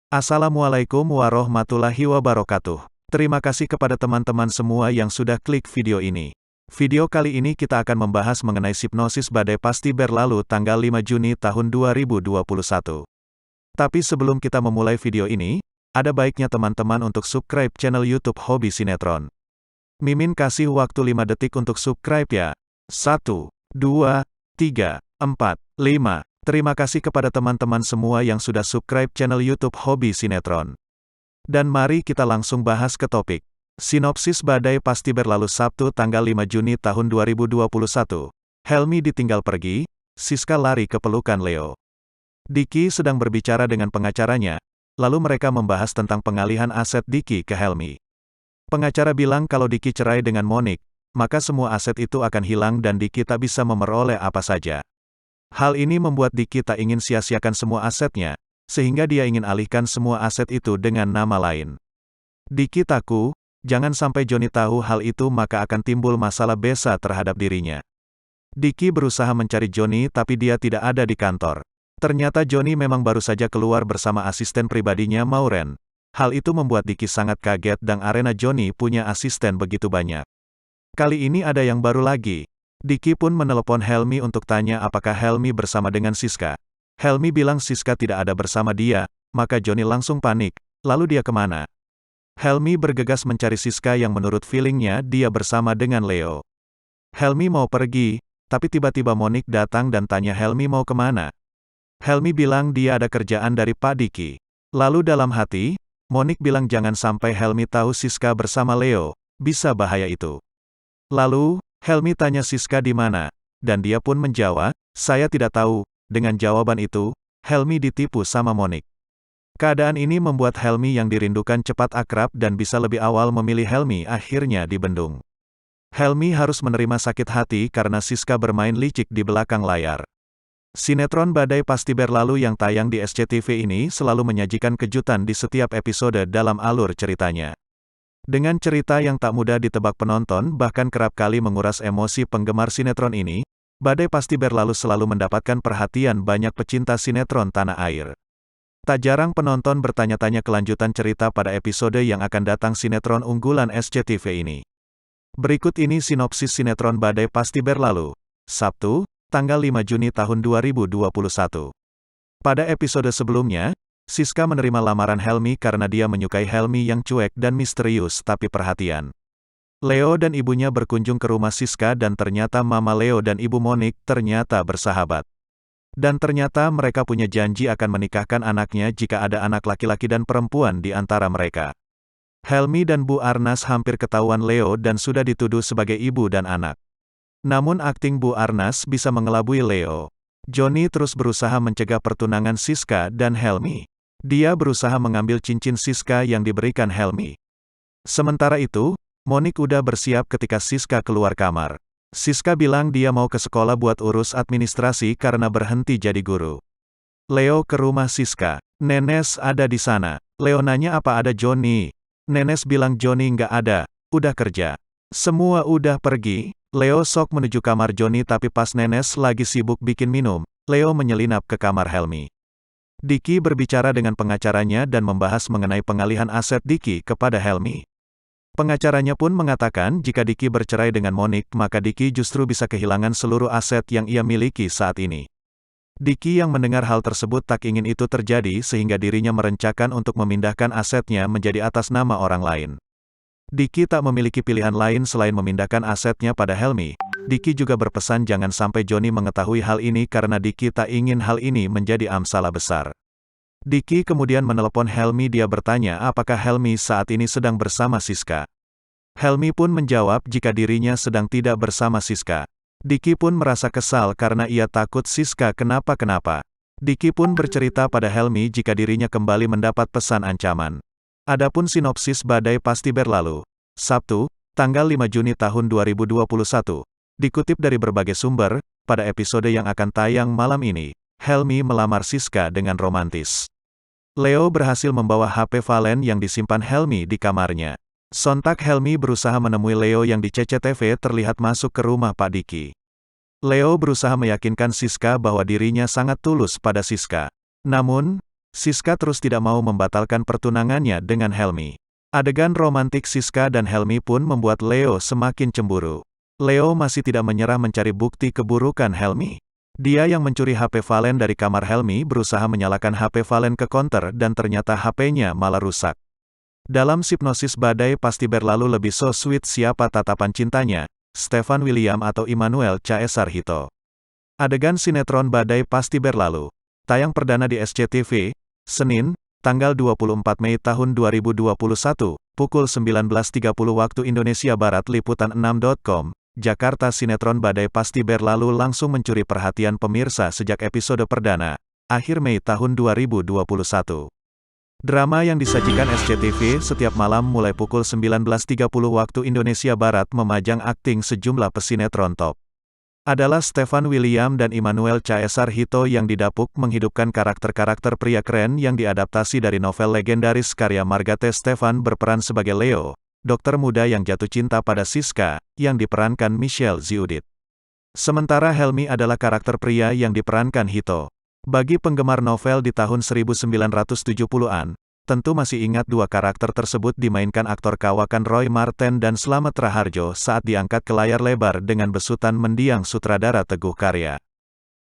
Assalamualaikum warahmatullahi wabarakatuh. Terima kasih kepada teman-teman semua yang sudah klik video ini. Video kali ini kita akan membahas mengenai hipnosis badai pasti berlalu tanggal 5 Juni tahun 2021. Tapi sebelum kita memulai video ini, ada baiknya teman-teman untuk subscribe channel YouTube Hobi Sinetron. Mimin kasih waktu 5 detik untuk subscribe ya. 1, 2, 3, 4, 5. Terima kasih kepada teman-teman semua yang sudah subscribe channel YouTube Hobi Sinetron. Dan mari kita langsung bahas ke topik. Sinopsis badai pasti berlalu Sabtu tanggal 5 Juni tahun 2021. Helmi ditinggal pergi, Siska lari ke pelukan Leo. Diki sedang berbicara dengan pengacaranya, lalu mereka membahas tentang pengalihan aset Diki ke Helmi. Pengacara bilang kalau Diki cerai dengan Monik, maka semua aset itu akan hilang dan Diki tak bisa memperoleh apa saja. Hal ini membuat Diki tak ingin sia-siakan semua asetnya, sehingga dia ingin alihkan semua aset itu dengan nama lain. Diki takut, jangan sampai Johnny tahu hal itu maka akan timbul masalah besar terhadap dirinya. Diki berusaha mencari Johnny tapi dia tidak ada di kantor. Ternyata Johnny memang baru saja keluar bersama asisten pribadinya Maureen. Hal itu membuat Diki sangat kaget dan arena Johnny punya asisten begitu banyak. Kali ini ada yang baru lagi. Diki pun menelepon Helmi untuk tanya apakah Helmi bersama dengan Siska. Helmi bilang Siska tidak ada bersama dia, maka Johnny langsung panik, lalu dia kemana? Helmi bergegas mencari Siska yang menurut feelingnya dia bersama dengan Leo. Helmi mau pergi, tapi tiba-tiba Monik datang dan tanya Helmi mau kemana. Helmi bilang dia ada kerjaan dari Pak Diki. Lalu dalam hati, Monik bilang jangan sampai Helmi tahu Siska bersama Leo, bisa bahaya itu. Lalu, Helmi tanya Siska di mana, dan dia pun menjawab, saya tidak tahu. Dengan jawaban itu, Helmi ditipu sama Monik. Keadaan ini membuat Helmi yang dirindukan cepat akrab dan bisa lebih awal memilih Helmi akhirnya dibendung. Helmi harus menerima sakit hati karena Siska bermain licik di belakang layar. Sinetron Badai Pasti Berlalu yang tayang di SCTV ini selalu menyajikan kejutan di setiap episode dalam alur ceritanya. Dengan cerita yang tak mudah ditebak penonton bahkan kerap kali menguras emosi penggemar sinetron ini, Badai Pasti Berlalu selalu mendapatkan perhatian banyak pecinta sinetron tanah air. Tak jarang penonton bertanya-tanya kelanjutan cerita pada episode yang akan datang sinetron unggulan SCTV ini. Berikut ini sinopsis sinetron Badai Pasti Berlalu, Sabtu, tanggal 5 Juni tahun 2021. Pada episode sebelumnya, Siska menerima lamaran Helmi karena dia menyukai Helmi yang cuek dan misterius tapi perhatian. Leo dan ibunya berkunjung ke rumah Siska dan ternyata Mama Leo dan Ibu Monik ternyata bersahabat. Dan ternyata mereka punya janji akan menikahkan anaknya jika ada anak laki-laki dan perempuan di antara mereka. Helmi dan Bu Arnas hampir ketahuan Leo dan sudah dituduh sebagai ibu dan anak. Namun akting Bu Arnas bisa mengelabui Leo. Johnny terus berusaha mencegah pertunangan Siska dan Helmi. Dia berusaha mengambil cincin Siska yang diberikan Helmi. Sementara itu, Monik udah bersiap ketika Siska keluar kamar. Siska bilang dia mau ke sekolah buat urus administrasi karena berhenti jadi guru. Leo ke rumah Siska. Nenes ada di sana. Leo nanya apa ada Johnny. Nenes bilang Johnny nggak ada, udah kerja. Semua udah pergi. Leo sok menuju kamar Johnny tapi pas Nenes lagi sibuk bikin minum, Leo menyelinap ke kamar Helmi. Diki berbicara dengan pengacaranya dan membahas mengenai pengalihan aset Diki kepada Helmi. Pengacaranya pun mengatakan jika Diki bercerai dengan Monik maka Diki justru bisa kehilangan seluruh aset yang ia miliki saat ini. Diki yang mendengar hal tersebut tak ingin itu terjadi sehingga dirinya merencanakan untuk memindahkan asetnya menjadi atas nama orang lain. Diki tak memiliki pilihan lain selain memindahkan asetnya pada Helmi. Diki juga berpesan jangan sampai Johnny mengetahui hal ini karena Diki tak ingin hal ini menjadi masalah besar. Diki kemudian menelepon Helmi dia bertanya apakah Helmi saat ini sedang bersama Siska. Helmi pun menjawab jika dirinya sedang tidak bersama Siska. Diki pun merasa kesal karena ia takut Siska kenapa-kenapa. Diki pun bercerita pada Helmi jika dirinya kembali mendapat pesan ancaman. Adapun sinopsis Badai Pasti Berlalu, Sabtu, tanggal 5 Juni tahun 2021. Dikutip dari berbagai sumber, pada episode yang akan tayang malam ini, Helmi melamar Siska dengan romantis. Leo berhasil membawa HP Valen yang disimpan Helmi di kamarnya. Sontak Helmi berusaha menemui Leo yang di CCTV terlihat masuk ke rumah Pak Diki. Leo berusaha meyakinkan Siska bahwa dirinya sangat tulus pada Siska. Namun, Siska terus tidak mau membatalkan pertunangannya dengan Helmi. Adegan romantik Siska dan Helmi pun membuat Leo semakin cemburu. Leo masih tidak menyerah mencari bukti keburukan Helmi. Dia yang mencuri HP Valen dari kamar Helmi berusaha menyalakan HP Valen ke konter dan ternyata HP-nya malah rusak. Dalam Hipnosis Badai Pasti Berlalu lebih so sweet siapa tatapan cintanya, Stefan William atau Immanuel Caesar Hito. Adegan sinetron Badai Pasti Berlalu. Tayang perdana di SCTV, Senin, tanggal 24 Mei tahun 2021, pukul 19.30 waktu Indonesia Barat. Liputan 6.com, Jakarta. Sinetron Badai Pasti Berlalu langsung mencuri perhatian pemirsa sejak episode perdana, akhir Mei tahun 2021. Drama yang disajikan SCTV setiap malam mulai pukul 19.30 waktu Indonesia Barat memajang akting sejumlah pesinetron top. Adalah Stefan William dan Immanuel Caesar Hito yang didapuk menghidupkan karakter-karakter pria keren yang diadaptasi dari novel legendaris karya Margate. Stefan berperan sebagai Leo, dokter muda yang jatuh cinta pada Siska, yang diperankan Michelle Ziudit. Sementara Helmi adalah karakter pria yang diperankan Hito. Bagi penggemar novel di tahun 1970-an, tentu masih ingat dua karakter tersebut dimainkan aktor kawakan Roy Marten dan Slamet Raharjo saat diangkat ke layar lebar dengan besutan mendiang sutradara Teguh Karya.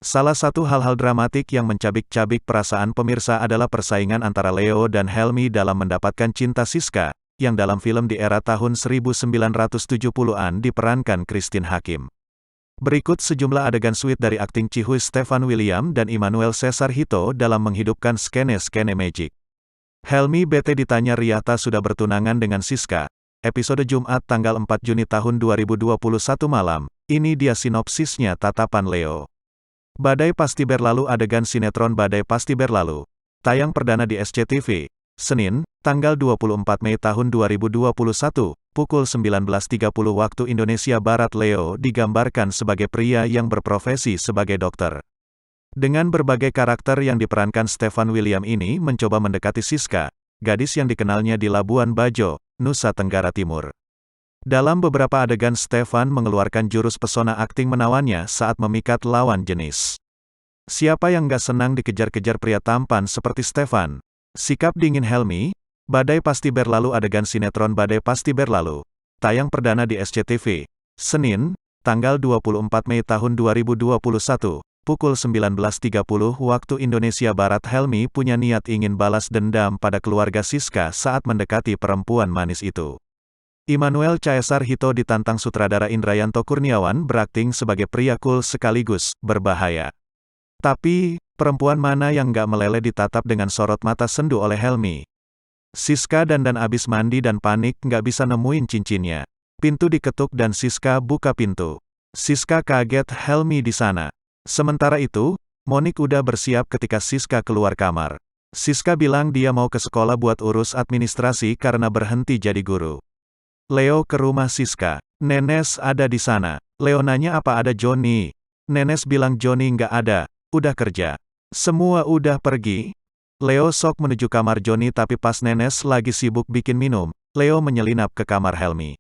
Salah satu hal-hal dramatik yang mencabik-cabik perasaan pemirsa adalah persaingan antara Leo dan Helmi dalam mendapatkan cinta Siska, yang dalam film di era tahun 1970-an diperankan Christine Hakim. Berikut sejumlah adegan sweet dari akting cihuy Stefan William dan Immanuel Caesar Hito dalam menghidupkan skene-skene magic. Helmi bete ditanya Riata sudah bertunangan dengan Siska. Episode Jumat tanggal 4 Juni tahun 2021 malam. Ini dia sinopsisnya tatapan Leo. Badai Pasti Berlalu. Adegan sinetron Badai Pasti Berlalu. Tayang perdana di SCTV, Senin, tanggal 24 Mei tahun 2021, pukul 19.30 waktu Indonesia Barat. Leo digambarkan sebagai pria yang berprofesi sebagai dokter. Dengan berbagai karakter yang diperankan Stefan William ini mencoba mendekati Siska, gadis yang dikenalnya di Labuan Bajo, Nusa Tenggara Timur. Dalam beberapa adegan Stefan mengeluarkan jurus pesona akting menawannya saat memikat lawan jenis. Siapa yang gak senang dikejar-kejar pria tampan seperti Stefan? Sikap dingin Helmi. Badai Pasti Berlalu. Adegan sinetron Badai Pasti Berlalu. Tayang perdana di SCTV, Senin, tanggal 24 Mei tahun 2021. Pukul 19.30 waktu Indonesia Barat. Helmi punya niat ingin balas dendam pada keluarga Siska saat mendekati perempuan manis itu. Immanuel Caesar Hito ditantang sutradara Indrayanto Kurniawan berakting sebagai pria cool sekaligus berbahaya. Tapi, perempuan mana yang gak meleleh ditatap dengan sorot mata sendu oleh Helmi? Siska dandan abis mandi dan panik gak bisa nemuin cincinnya. Pintu diketuk dan Siska buka pintu. Siska kaget Helmi di sana. Sementara itu, Monik udah bersiap ketika Siska keluar kamar. Siska bilang dia mau ke sekolah buat urus administrasi karena berhenti jadi guru. Leo ke rumah Siska. Nenes ada di sana. Leo nanya apa ada Johnny. Nenes bilang Johnny nggak ada, udah kerja. Semua udah pergi. Leo sok menuju kamar Johnny tapi pas Nenes lagi sibuk bikin minum, Leo menyelinap ke kamar Helmi.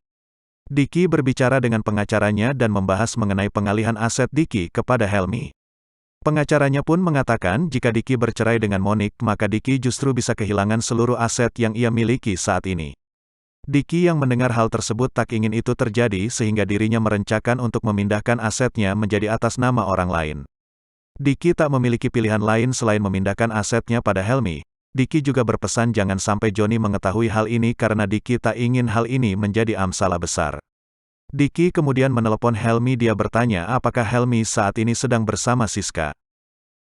Diki berbicara dengan pengacaranya dan membahas mengenai pengalihan aset Diki kepada Helmi. Pengacaranya pun mengatakan jika Diki bercerai dengan Monik maka Diki justru bisa kehilangan seluruh aset yang ia miliki saat ini. Diki yang mendengar hal tersebut tak ingin itu terjadi sehingga dirinya merencanakan untuk memindahkan asetnya menjadi atas nama orang lain. Diki tak memiliki pilihan lain selain memindahkan asetnya pada Helmi. Diki juga berpesan jangan sampai Johnny mengetahui hal ini karena Diki tak ingin hal ini menjadi masalah besar. Diki kemudian menelepon Helmi. Dia bertanya apakah Helmi saat ini sedang bersama Siska.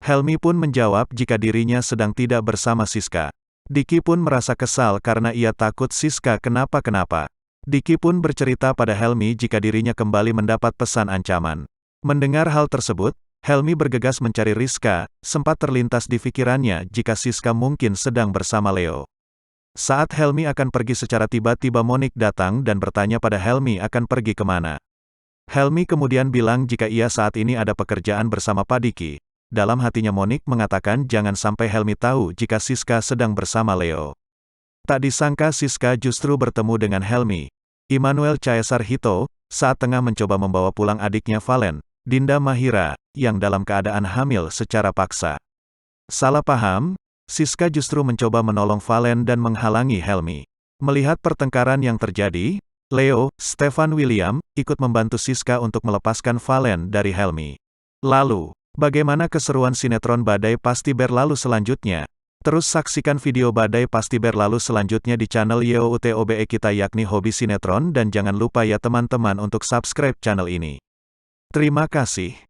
Helmi pun menjawab jika dirinya sedang tidak bersama Siska. Diki pun merasa kesal karena ia takut Siska kenapa-kenapa. Diki pun bercerita pada Helmi jika dirinya kembali mendapat pesan ancaman. Mendengar hal tersebut, Helmi bergegas mencari Rizka. Sempat terlintas di pikirannya jika Siska mungkin sedang bersama Leo. Saat Helmi akan pergi secara tiba-tiba Monik datang dan bertanya pada Helmi akan pergi kemana. Helmi kemudian bilang jika ia saat ini ada pekerjaan bersama Pak Diki. Dalam hatinya Monik mengatakan jangan sampai Helmi tahu jika Siska sedang bersama Leo. Tak disangka Siska justru bertemu dengan Helmi. Immanuel Caesar Hito, saat tengah mencoba membawa pulang adiknya Valen, Dinda Mahira, yang dalam keadaan hamil secara paksa. Salah paham, Siska justru mencoba menolong Valen dan menghalangi Helmi. Melihat pertengkaran yang terjadi, Leo, Stefan William, ikut membantu Siska untuk melepaskan Valen dari Helmi. Lalu, bagaimana keseruan sinetron Badai Pasti Berlalu selanjutnya? Terus saksikan video Badai Pasti Berlalu selanjutnya di channel YOUTOBE kita yakni Hobi Sinetron dan jangan lupa ya teman-teman untuk subscribe channel ini. Terima kasih.